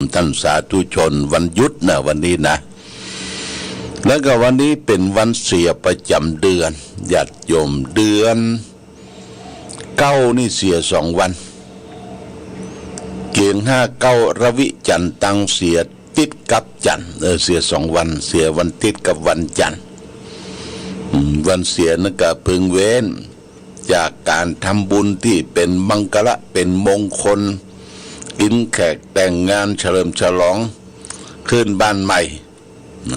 ท่านสาธุชนวันหยุดนะวันนี้นะแล้วก็วันนี้เป็นวันเสียประจำเดือนญาติโยมเดือนเก้านี่เสีย2 วันเกียง5 9ระวิจันทร์ตังเสียติดกับจันทร์เสีย2 วันเสียวันติดกับวันจันทร์วันเสียนั่นก็พึงเว้นจากการทำบุญที่เป็นมังกระเป็นมงคลกินแขกแต่งงานเฉลิมฉลองขึ้นบ้านใหม่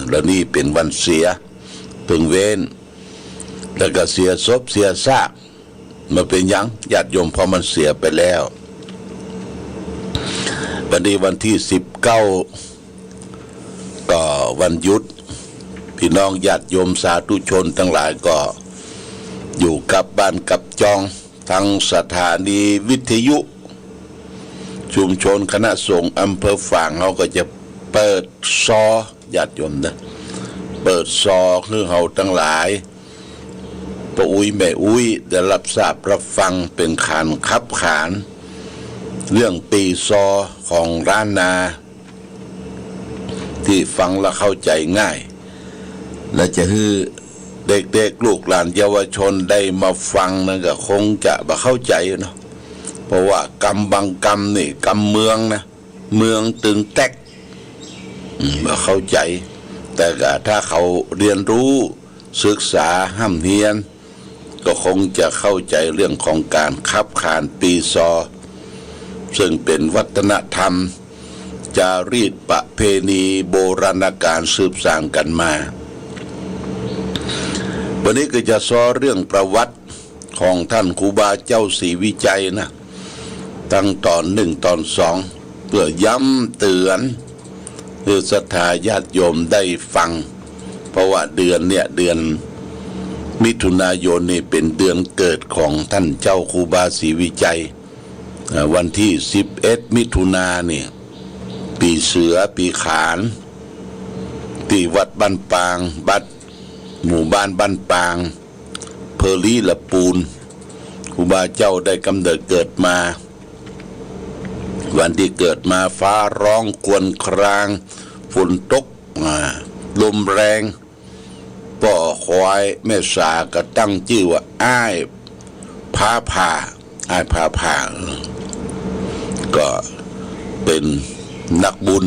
แล้วนี่เป็นวันเสียพึงเว้นแล้วก็เสียศพเสียซากมาเป็นยังญาติโยมพอมันเสียไปแล้ววันนี้วันที่19ก็วันหยุดพี่น้องญาติโยมสาธุชนทั้งหลายก็อยู่กับบ้านกับจองทั้งสถานีวิทยุชุมชนคณะสงฆ์อำเภอฝางเขาก็จะเปิดซอญาติโยมนะเปิดซอคือเขาทั้งหลายป้าอุ้ยแม่อุ้ยได้รับทราบรับฟังเป็นขานขับขานเรื่องปีซอของร้านนาที่ฟังแล้วเข้าใจง่ายและจะให้เด็กๆลูกหลานเยาวชนได้มาฟังนั่นก็คงจะมาเข้าใจเนาะเพราะว่ากรรมบางกรรมนี่กรรมเมืองนะเมืองตึงแตกมาเข้าใจแต่ถ้าเขาเรียนรู้ศึกษาห้ำเฮียนก็คงจะเข้าใจเรื่องของการขับขานปีซอซึ่งเป็นวัฒนธรรมจารีตประเพณีโบราณกาลสืบสานกันมาวันนี้ก็จะสอนเรื่องประวัติของท่านครูบาเจ้าศรีวิจัยนะตั้งตอน1 ตอน 2เพื่อย้ำเตือนเพื่อศรัทธาญาติโยมได้ฟังเพราะว่าเดือนมิถุนายนนี่เป็นเดือนเกิดของท่านเจ้าครูบาศรีวิจัยวันที่11 มิถุนายนเนี่ยปีเสือปีขานที่วัดบ้านปางหมู่บ้านบ้านปางเพอลีละปูนครูบาเจ้าได้กำเนิดเกิดมาวันที่เกิดมาฟ้าร้องกวนครางฝนตกลมแรงป่อควายแม่สาก็ตั้งชื่อว่าอ้ายพาผ่าก็เป็นนักบุญ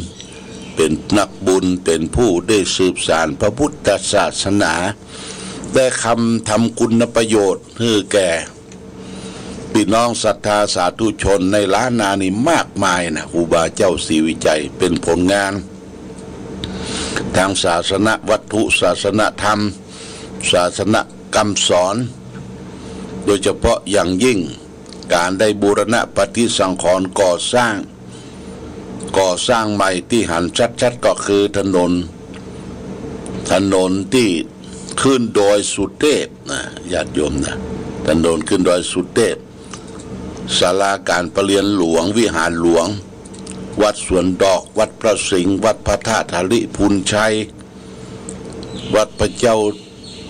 เป็นผู้ได้สืบสานพระพุทธศาสนาได้คำทำคุณประโยชน์ให้แก่พี่น้องศรัทธาสาธุชนในล้านนานี่มากมายนะครูบาเจ้าศรีวิจัยเป็นผลงานทางศาสนวัตถุศาสนธรรมศาสนกรรมสอนโดยเฉพาะอย่างยิ่งการได้บูรณะปฏิสังขรณ์ก่อสร้างใหม่ที่หันชัดๆก็คือถนนที่ขึ้นดอยสุเทพนะญาติโยมนะถนนขึ้นดอยสุเทพศาลาการประเรียนหลวงวิหารหลวงวัดสวนดอกวัดพระสิงห์วัดพระธาตุริพุนชัยวัดพระเจ้า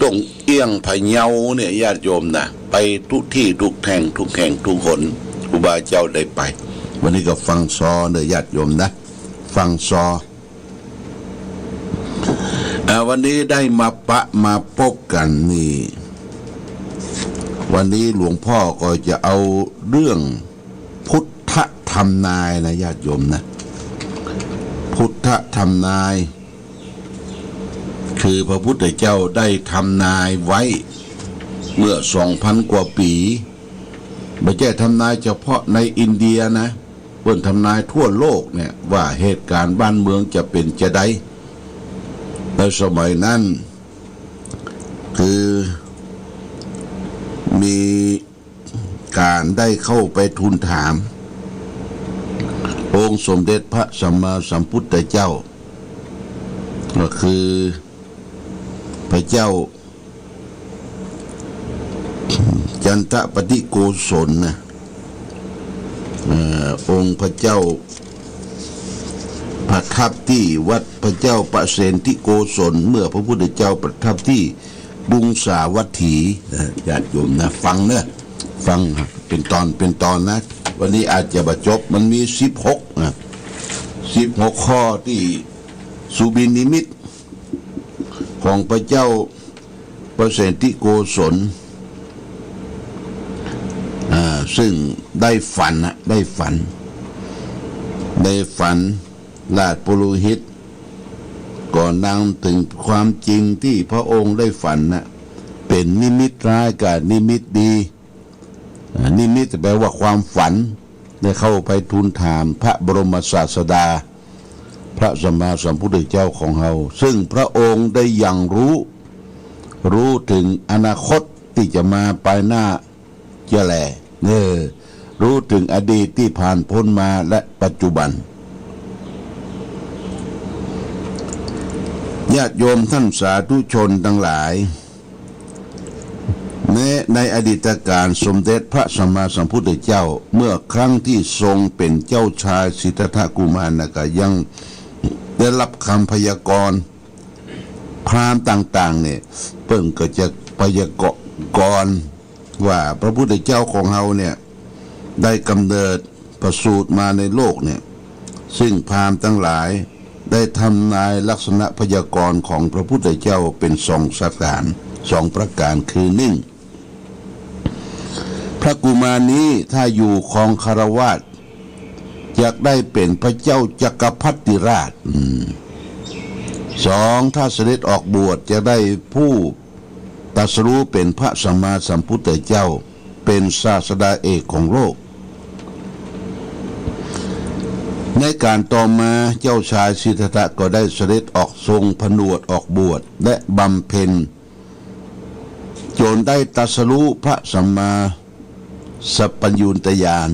ตงเอี้ยงพะเยาเนี่ยญาติโยมนะไปทุกที่ทุกแห่งทุกหนครูบาเจ้าได้ไปวันนี้ก็ฟังซอเนี่ยญาติโยมนะฟังซอวันนี้ได้มาพบกันนี่วันนี้หลวงพ่อก็จะเอาเรื่องพุทธธรรมนายนะญาติโยมนะพุทธธรรมนายคือพระพุทธเจ้าได้ทำนายไว้เมื่อ 2,000 กว่าปีไม่ใช่ทำนายเฉพาะในอินเดียนะเพิ่นทำนายทั่วโลกเนี่ยว่าเหตุการณ์บ้านเมืองจะเป็นจะได้ในสมัยนั้นคือมีการได้เข้าไปทูลถามองค์สมเด็จพระสัมมาสัมพุทธเจ้าก็คือพระเจ้าจันทปฏิโกศลนะองค์พระเจ้าประทับที่วัดพระเจ้าประเสนทิโกศลเมื่อพระพุทธเจ้าประทับที่บุงสาวัตถีญาติโยมนะฟังเป็นตอนนะวันนี้อาจจะบรรจบมันมี16 16 ข้อที่สุบินนิมิตของพระเจ้าประเสนทิโกศลซึ่งได้ฝันราชปุโรหิตก่อนนำถึงความจริงที่พระองค์ได้ฝันเป็นนิมิตร้ายกับนิมิตดีนิมิตแปลว่าความฝันได้เข้าไปทูลถามพระบรมศาสดาพระสัมมาสัมพุทธเจ้าของเราซึ่งพระองค์ได้ยังรู้ถึงอนาคตที่จะมาภายหน้าจะแลรู้ถึงอดีตที่ผ่านพ้นมาและปัจจุบันญาติโยมท่านสาธุชนทั้งหลายแม้ในอดีตการสมเด็จพระสัมมาสัมพุทธเจ้าเมื่อครั้งที่ทรงเป็นเจ้าชายสิทธัตถกุมารก็ยังได้รับคำพยากรณ์พราหมณ์ต่างๆเนี่ยเพิ่งก็จะพยากรณ์ว่าพระพุทธเจ้าของเราเนี่ยได้กำเนิดประสูติมาในโลกเนี่ยซึ่งพราหมณ์ทั้งหลายได้ทำนายลักษณะพยากรณ์ของพระพุทธเจ้าเป็นสองประการคือหนึ่งพระกุมารนี้ถ้าอยู่ครองคฤหัสถ์อยากได้เป็นพระเจ้าจักรพรรดิราชสองถ้าเสด็จออกบวชจะได้ผู้ตรัสรู้เป็นพระสัมมาสัมพุทธเจ้าเป็นศาสดาเอกของโลกในการต่อมาเจ้าชายสิทธัตถะก็ได้เสด็จออกทรงผนวดออกบวชและบำเพ็ญจนได้ตรัสรู้พระสัมมาสัพพัญญูตญาณ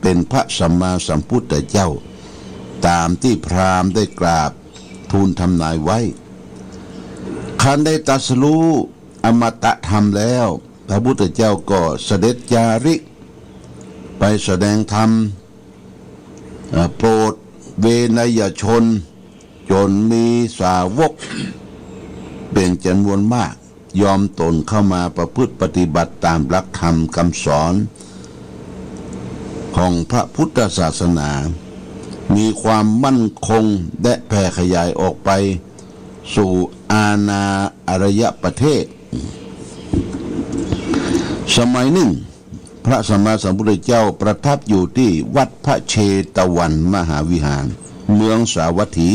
เป็นพระสัมมาสัมพุทธเจ้าตามที่พราหมณ์ได้กราบทูลทำนายไว้คันได้ตรัสรู้อมตะธรรมแล้วพระพุทธเจ้าก็เสด็จจาริกไปแสดงธรรมโปรดเวนยชนจนมีสาวกเป็นจำนวนมากยอมตนเข้ามาประพฤติปฏิบัติตามหลักธรรมคำสอนของพระพุทธศาสนามีความมั่นคงและแผ่ขยายออกไปสู่อาณาอารยประเทศสมัยหนึ่งพระสัมมาสัมพุทธเจ้าประทับอยู่ที่วัดพระเชตวันมหาวิหารเมืองสาวัตถี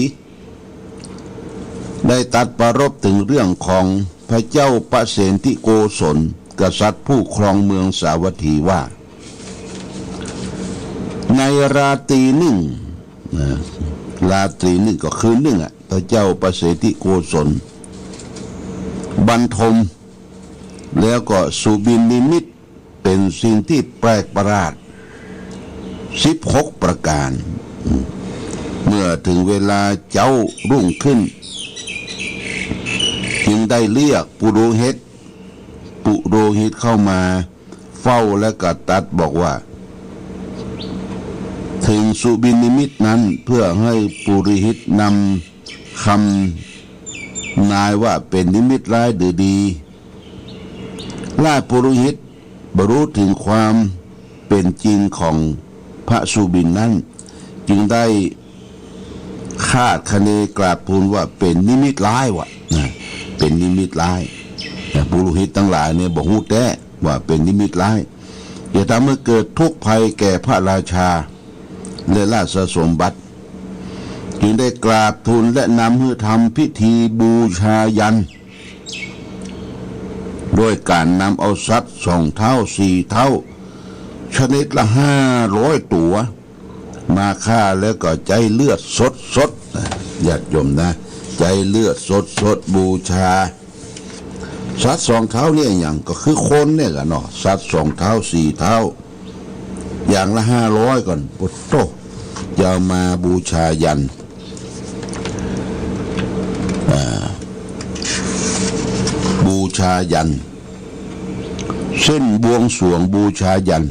ได้ตรัสปรารภถึงเรื่องของพระเจ้าประเสนทิโกศลกษัตริย์ผู้ครองเมืองสาวัตถีว่าในราตรีหนึ่งก็คืนหนึ่งพระเจ้าประเสนทิโกศลบรรทมแล้วก็สุบินนิมิตเป็นสิ่งที่แปลกประหลาด16 ประการเมื่อถึงเวลาเจ้ารุ่งขึ้นจึงได้เรียกปุโรหิตเข้ามาเฝ้าและก็ตรัสบอกว่าถึงสุบินนิมิตนั้นเพื่อให้ปุโรหิตนำคำนายว่าเป็นนิมิตร้ายหรือดีราชปุโรหิตบรรลุถึงความเป็นจริงของพระสุบินนั้นจึงได้คาดคะเนกราบทูลว่าเป็นนิมิตร้ายวะเป็นนิมิตร้ายแต่ปุโรหิตทั้งหลายเนี่ยบอกฮู้แท้ว่าเป็นนิมิตร้ายจะทำให้เกิดทุกข์ภัยแก่พระราชาและราชสมบัติจึงได้กราบทูลและนำให้ทำพิธีบูชายันโดยการนำเอาสัตว์2 เท่า 4 เท่าชนิดละ500 ตัวมาฆ่าแล้วก็ใจเลือดสดญาติโยมนะใจเลือดสดบูชาสัตว์2 เท่าเนี่ยอย่างก็คือคนเนี่ยกันเนาะสัตว์2 เท่า 4 เท่าอย่างละ500ก่อนปุตโตจะมาบูชายันบูชายันเส้นบวงสรวงบูชายัน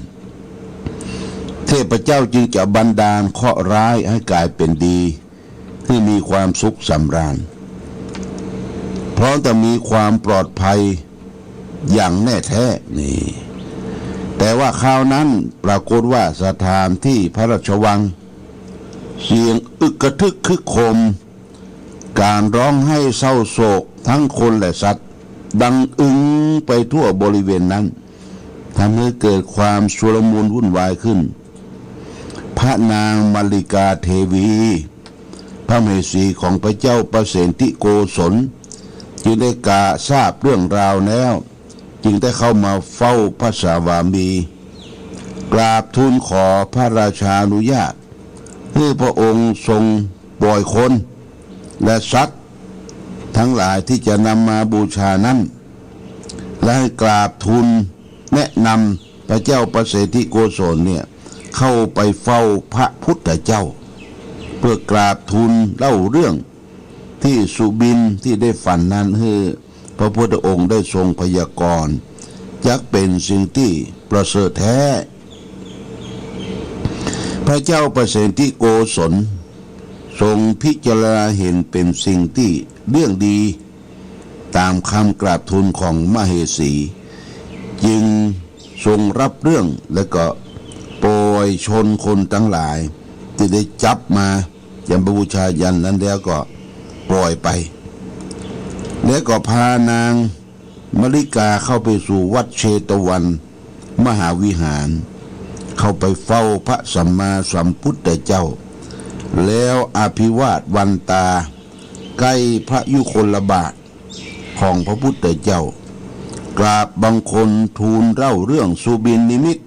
เทพเจ้าจึงจะบันดาลเคราะห์ร้ายให้กลายเป็นดีที่มีความสุขสำราญพร้อมแต่มีความปลอดภัยอย่างแน่แท้นี่แต่ว่าคราวนั้นปรากฏว่าสถานที่พระราชวัง เสียงอึกกระทึกคึกโครมการร้องไห้เศร้าโศกทั้งคนและสัตว์ดังอึ้งไปทั่วบริเวณนั้นทำให้เกิดความชุลมุนวุ่นวายขึ้นพระนางมัลลิกาเทวีพระมเหสีของพระเจ้าประเสนทิโกศลจึงได้กาทราบเรื่องราวแล้วจึงได้เข้ามาเฝ้าพระสาวามีกราบทูลขอพระราชานุญาตให้พระองค์ทรงปล่อยคนและสัตว์ทั้งหลายที่จะนำมาบูชานั้นและให้กราบทูลแนะนำพระเจ้าประเสนทิโกศลเนี่ยเข้าไปเฝ้าพระพุทธเจ้าเพื่อกราบทูลเล่าเรื่องที่สุบินที่ได้ฝันนั้นให้พระพุทธองค์ได้ทรงพยากรณ์จักเป็นสิ่งที่ประเสริฐแท้พระเจ้าประเสนทิโกศลทรงพิจารณาเห็นเป็นสิ่งที่เรื่องดีตามคำกราบทูลของมเหสีจึงทรงรับเรื่องและก็ปล่อยชนคนทั้งหลายที่ได้จับมายังบูชายันนั้นแล้วก็ปล่อยไปแล้วก็พานางมลิกาเข้าไปสู่วัดเชตวันมหาวิหารเข้าไปเฝ้าพระสัมมาสัมพุทธเจ้าแล้วอภิวาทวันตาใกล้พระยุคลบาทของพระพุทธเจ้ากราบบังคมทูลเล่าเรื่องสุบินนิมิต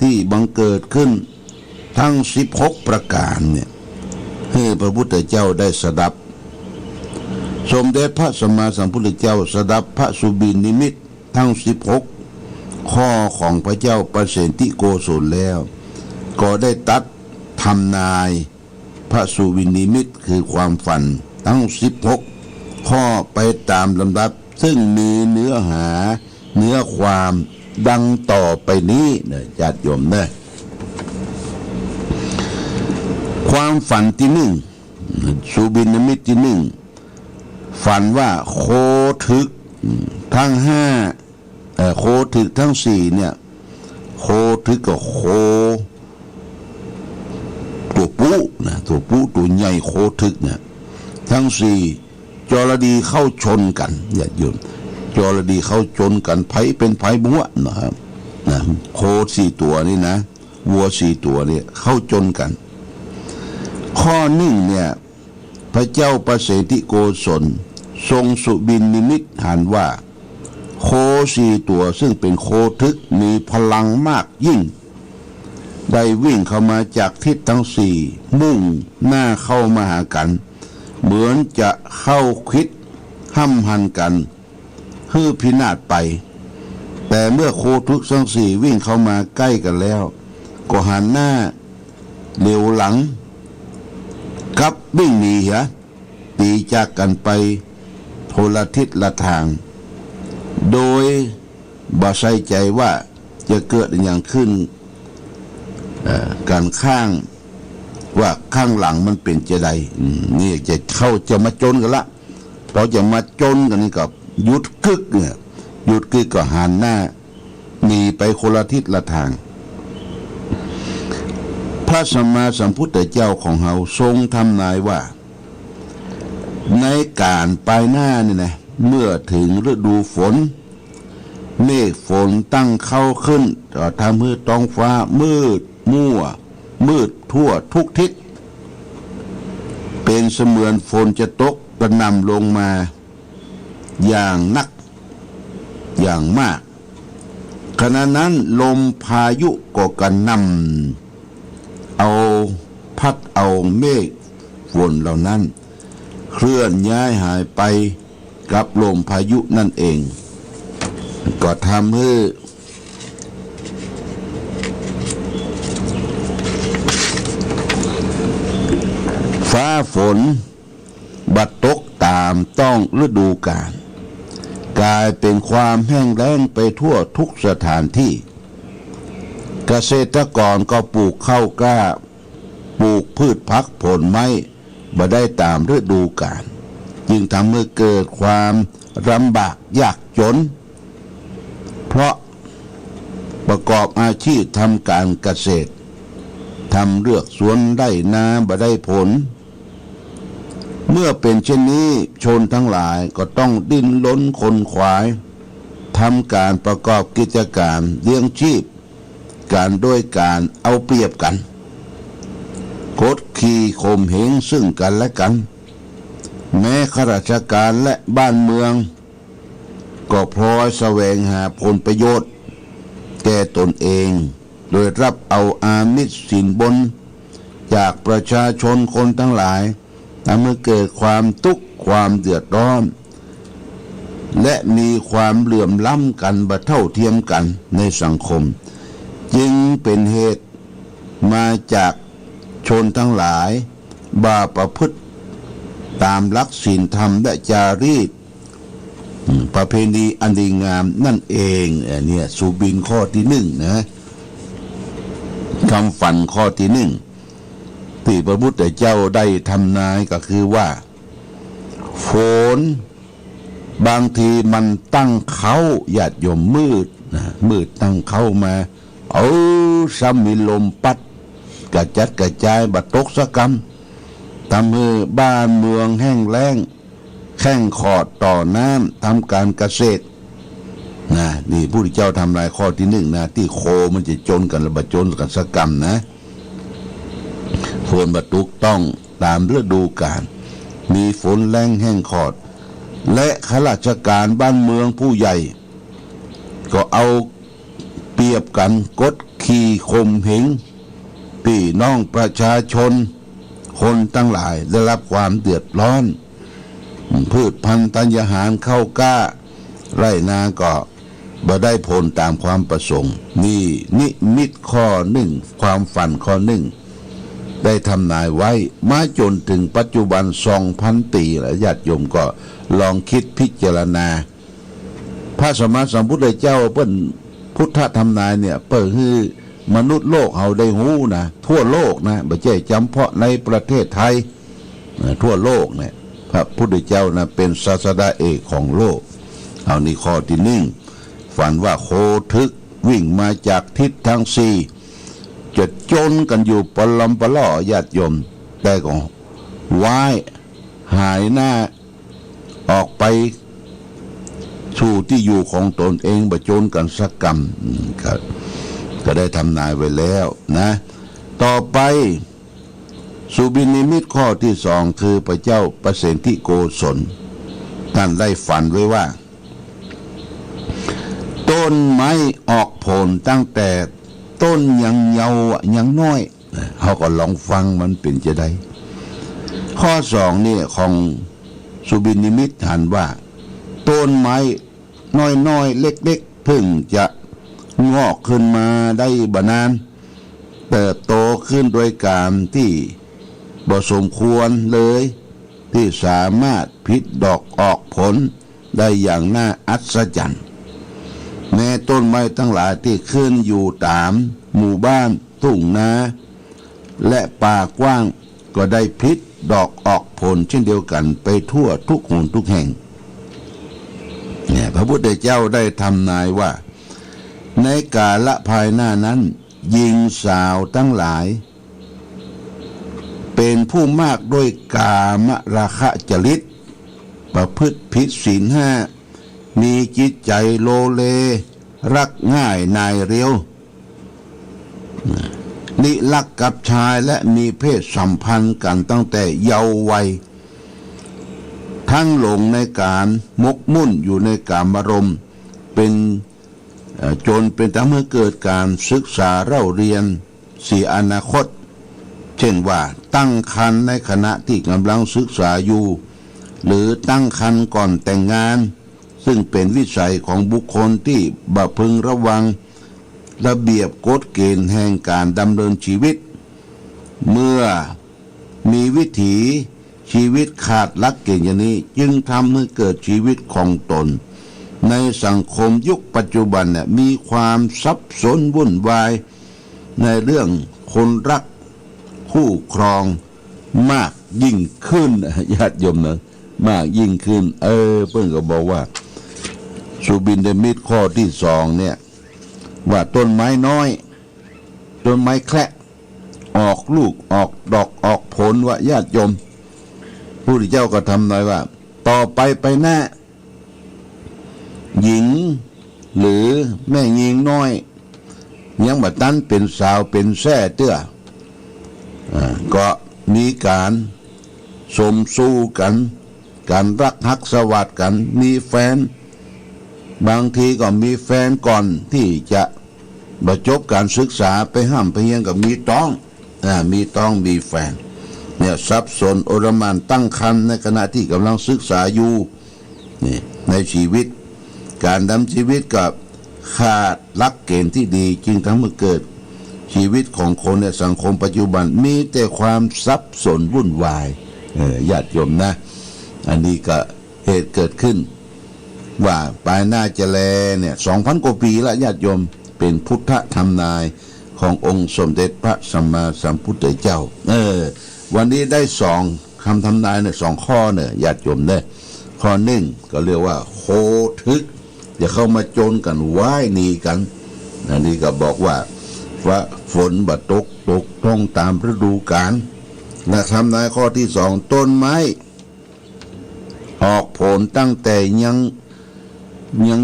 ที่บังเกิดขึ้นทั้ง16ประการเนี่ยให้พระพุทธเจ้าได้สดับสมเด็จพระสัมมาสัมพุทธเจ้าสดับพระสุบินนิมิตทั้ง16ข้อของพระเจ้าประเสนทิโกศลแล้วก็ได้ตัดทำนายพระสุบินนิมิตคือความฝันทั้ง16ข้อไปตามลำดับซึ่งมีเนื้อหาเนื้อความดังต่อไปนี้นะญาติโยมนะความฝันที่1สุบินนิมิตที่1ฝันว่าโคทึกทั้ง5โคทึกทั้ง4เนี่ยโคทึกกับโคตัวผู้นะตัวผู้ตัวใหญ่โคทึกเนี่ยทั้ง4จรดีเข้าชนกันญาติโยมจรดีเข้าชนกันไผเป็นไผบัวนะครับนะโค4ตัวนี่นะวัว4ตัวเนี่ยเข้าชนกันข้อ1เนี่ยพระเจ้าประเสนทิโกศลทรงสุบินนิมิตหันว่าโค4ตัวซึ่งเป็นโคทึกมีพลังมากยิ่งได้วิ่งเข้ามาจากทิศทั้ง4มุ่งหน้าเข้ามาหากันเหมือนจะเข้าคิดห้ำหันกันฮือพินาศไปแต่เมื่อโคทึกทั้ง4วิ่งเข้ามาใกล้กันแล้วก็หันหน้าเหลียวหลังกับวิ่งหนีตีจากกันไปโทรทิศละทางโดยบ่ใส่ใจว่าจะเกิดอย่างขึ้นการข้างว่าข้างหลังมันเป็นจะใดนี่จะมาจนกันละเราจะมาจนกันนี่กับหยุดกึกเนี่ยหยุดกึกก็หันหน้าหนีไปคนละทิศละทางพระสัมมาสัมพุทธเจ้าของเราทรงทำนายว่าในการปลายหน้านี่นะเมื่อถึงฤดูฝนเมฆฝนตั้งเข้าขึ้นจะทำให้ท้องฟ้ามืดมั่วมืดทั่วทุกทิศเป็นเสมือนฝนจะตกกระหน่ำลงมาอย่างนักอย่างมากขณะนั้นลมพายุก็กระหน่ำเอาพัดเอาเมฆฝนเหล่านั้นเคลื่อนย้ายหายไปกับลมพายุนั่นเองก็ทำให้ฟ้าฝนบัดตกตามต้องฤดูกาลกลายเป็นความแห้งแล้งไปทั่วทุกสถานที่เกษตรกรก็ปลูกข้าวกล้าปลูกพืชพักผลไม้บ่ได้ตามฤดูกาลจึงทำให้เกิดความลำบากยากจนเพราะประกอบอาชีพทำการเกษตร ทำเลือกสวนได้นาบ่ได้ผลเมื่อเป็นเช่นนี้ชนทั้งหลายก็ต้องดิ้นรนขนขวายทำการประกอบกิจการเลี้ยงชีพการด้วยการเอาเปรียบกันกดขี่ข่มเหงซึ่งกันและกันแม้ข้าราชการและบ้านเมืองก็พลอยแสวงหาผลประโยชน์แก่ตนเองโดยรับเอาอามิสสินบนจากประชาชนคนทั้งหลายทำให้เกิดความทุกข์ความเดือดร้อนและมีความเหลื่อมล้ำกันบ่เท่าเทียมกันในสังคมจึงเป็นเหตุมาจากชนทั้งหลายบาประพฤติตามหลักศีลธรรมและจารีตประเพณีอันดีงามนั่นเองเนี่ยสุบินข้อที่1นะคำฝันข้อที่1ที่พระพุทธเจ้าได้ทำนายก็คือว่าฝนบางทีมันตั้งเขาญาติโยมมืดนะมืดตั้งเขามาซ้ำมีลมปัดกระจัดกระจายบัดตกสะกำทำให้บ้านเมืองแห้งแล้งแข้งขอดต่อน้ำทำการเกษตรนะนี่พระพุทธเจ้าทำลายข้อที่1นะที่โคมันจะจนกันระบาดจนกันสะกำนะฝนบัดตกต้องตามฤดูกาลมีฝนแรงแห้งขอดและข้าราชการบ้านเมืองผู้ใหญ่ก็เอาเปรียบกันกดขี่ข่มเหงพี่น้องประชาชนคนทั้งหลายได้รับความเดือดร้อนพืชพันธุ์ธัญญาหารเข้ากล้าไร่นาก็บ่ได้ผลตามความประสงค์นี่นิมิตข้อ1ความฝันข้อ1ได้ทำนายไว้มาจนถึงปัจจุบัน 2,000 ปีแล้วญาติโยมก็ลองคิดพิจารณาพระสัมมาสัมพุทธเจ้าเปิ้นพุทธทำนายเนี่ยเปิดให้มนุษย์โลกเอาได้หู้นะทั่วโลกนะไม่ใช่จำเพาะในประเทศไทยทั่วโลกเนี่ยพระพุทธเจ้านะเป็นศาสดาเอกของโลกเอานี่ข้อที่1ฝันว่าโคทึกวิ่งมาจากทิศทั้ง4จะจนกันอยู่ปลำปล่อญาติโยมแต่ก็ว่ายหายหน้าออกไปสู่ที่อยู่ของตนเองประจนกันสักกรรมก็ได้ทำนายไว้แล้วนะต่อไปสุบินนิมิตข้อที่2คือพระเจ้าประเสนทิโกศลท่านได้ฝันไว้ว่าต้นไม้ออกผลตั้งแต่ต้นยังเยาว์ยังน้อยเขาก็ลองฟังมันเป็นจะได้ข้อ2นี่ของสุบินนิมิตหันว่าต้นไม้น้อยๆเล็กๆเพิ่งจะงอกขึ้นมาได้บ่นานเติบโตขึ้นโดยการที่บ่สมควรเลยที่สามารถผลิดอกออกผลได้อย่างน่าอัศจรรย์แม้ต้นไม้ทั้งหลายที่ขึ้นอยู่ตามหมู่บ้านทุ่งนาและป่ากว้างก็ได้ผลิดอกออกผลเช่นเดียวกันไปทั่วทุกหนทุกแห่งเนี่ยพระพุทธเจ้าได้ทำนายว่าในกาลภายหน้านั้นหญิงสาวทั้งหลายเป็นผู้มากด้วยกามราคะจริตประพฤติผิดศีล5มีจิตใจโลเลรักง่ายนายเร็วนิรักกับชายและมีเพศสัมพันธ์กันตั้งแต่เยาว์วัยทั้งหลงในการมกมุ่นอยู่ในกามารมณ์เป็นจนเป็นทำให้เกิดการศึกษาเล่าเรียนเสียอนาคตเช่นว่าตั้งครรภ์ในขณะที่กำลังศึกษาอยู่หรือตั้งครรภ์ก่อนแต่งงานซึ่งเป็นวิสัยของบุคคลที่บ่พึงระวังระเบียบกฎเกณฑ์แห่งการดำเนินชีวิตเมื่อมีวิถีชีวิตขาดหลักเกณฑ์อย่างนี้จึงทำให้เกิดชีวิตของตนในสังคมยุคปัจจุบันเนี่ยมีความซับซ้อนวุ่นวายในเรื่องคนรักคู่ครองมากยิ่งขึ้นญาติโยมนะมากยิ่งขึ้นเพิ่นก็บอกว่าสุบินนิมิตข้อที่2เนี่ยว่าต้นไม้น้อยต้นไม้แคระ ออกลูกออกดอกออกผลว่าญาติโยมพระพุทธเจ้าก็ทำนายว่าต่อไปหน้าหญิงหรือแม่หญิงน้อยยังบัดนั้นเป็นสาวเป็นแท่เตื้อก็มีการสมสู้กันการรักฮักสวัสดกันมีแฟนบางทีก็มีแฟนก่อนที่จะบรรจบการศึกษาไปห้ามไปเฮียงกับมีต้องมีแฟนเนี่ยสับสนโอรมันตั้งครรภ์ในขณะที่กำลังศึกษาอยู่นี่ในชีวิตการดำชีวิตกับขาดหลักเกณฑ์ที่ดีจึงทำให้เกิดชีวิตของคนในสังคมปัจจุบันมีแต่ความสับสนวุ่นวายญาติโยมนะอันนี้ก็เหตุเกิดขึ้นว่าปลายหน้าจะแลเนี่ย 2,000 กว่าปีละญาติโยมเป็นพุทธธรรมนายขององค์สมเด็จพระสัมมาสัมพุทธเจ้าวันนี้ได้2คำทำนายเนี่ย2ข้อเนี่ยญาติโยมเนี่ยข้อหนึ่งก็เรียกว่าโคทึกอย่าเข้ามาโจรกันว่ายหนีกันอันนี้ก็บอกว่าฝนบัดตกต้องตามฤดูกาลและทำนายข้อที่2ต้นไม้ออกผลตั้งแต่ยัง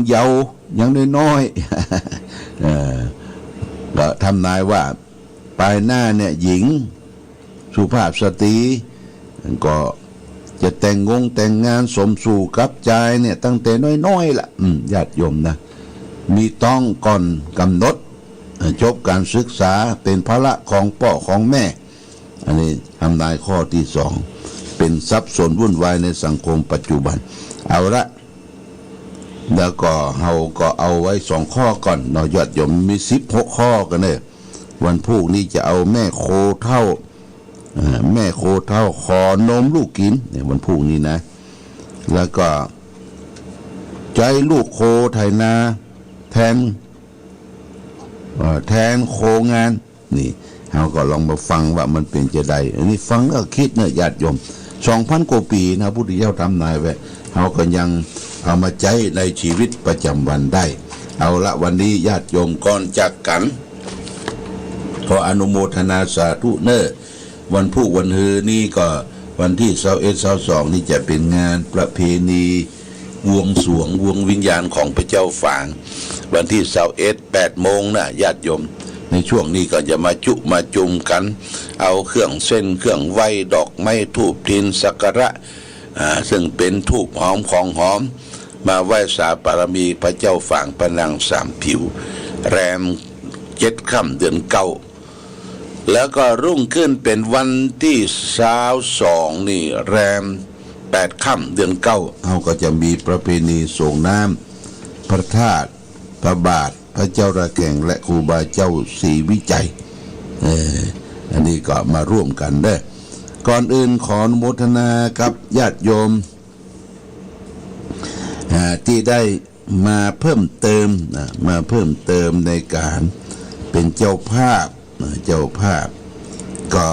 เยาว์ยังน้อยๆก็ทำนายว่าปลายหน้าเนี่ยหญิงสุภาพสตรีก็จะแต่งงานสมสู่กับใจเนี่ยตั้งแต่น้อยๆล่ะญาติโยมนะมีต้องก่อนกำหนดจบการศึกษาเป็นภาระของพ่อของแม่อันนี้ทำนายข้อที่2เป็นสับสนวุ่นวายในสังคมปัจจุบันเอาละแล้วก็เราก็เอาไว้2ข้อก่อนเนาะญาติโยมมี16ข้อกันเนี่ยวันพรุ่งนี้จะเอาแม่โคเท่าขอนมลูกกินเนี่ยวันพรุ่งนี้นะแล้วก็ใจลูกโคไถนาแทนโคงานนี่เราก็ลองมาฟังว่ามันเป็นจะใดอันนี้ฟังแล้วคิดเนี่ยญาติโยม 2,000 กว่าปีนะพุทธเจ้าทำนายไว้เราก็ยังเอามาใช้ในชีวิตประจำวันได้เอาละวันนี้ญาติโยมก่อนจากกันขออนุโมทนาสาธุเนอวันพุธวันฮือนี่ก็วันที่21-22นี่จะเป็นงานประเพณีบวงสรวงวงวิญญาณของพระเจ้าฝางวันที่21 8 โมงนะญาติโยมในช่วงนี้ก็จะมาจุมกันเอาเครื่องเส้นเครื่องไหว้ดอกไม้ธูปเทียนสักการะซึ่งเป็นธูปหอมของหอมมาไหว้สาบารมีพระเจ้าฝางพระนางสามผิวแรม7 ค่ำเดือน 9แล้วก็รุ่งขึ้นเป็นวันที่22นี่แรม8 ค่ำเดือน 9เขาก็จะมีประเพณีส่งน้ำพระธาตุพระบาทพระเจ้าระแกงและครูบาเจ้าศรีวิจัยอันนี้ก็มาร่วมกันได้ก่อนอื่นขออนุโมทนากับญาติโยมที่ได้มาเพิ่มเติมในการเป็นเจ้าภาพก็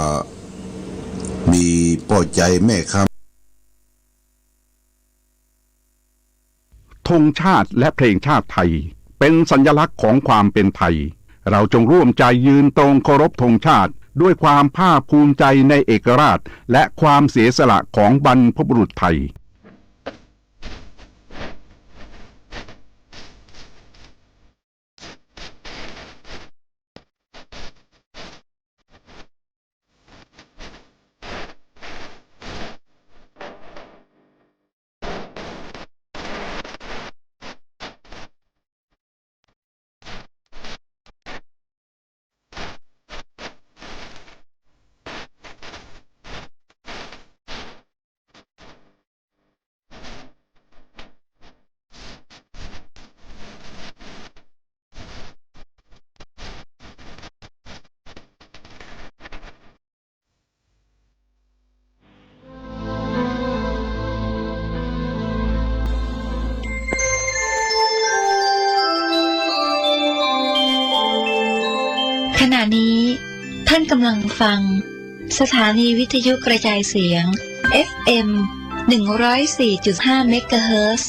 มีป่อใจแม่คำธงชาติและเพลงชาติไทยเป็นสัญลักษณ์ของความเป็นไทยเราจงร่วมใจยืนตรงเคารพธงชาติด้วยความภาคภูมิใจในเอกราชและความเสียสละของบรรพบุรุษไทยขณะนี้ท่านกำลังฟังสถานีวิทยุกระจายเสียง FM 104.5 เมกะเฮิรตซ์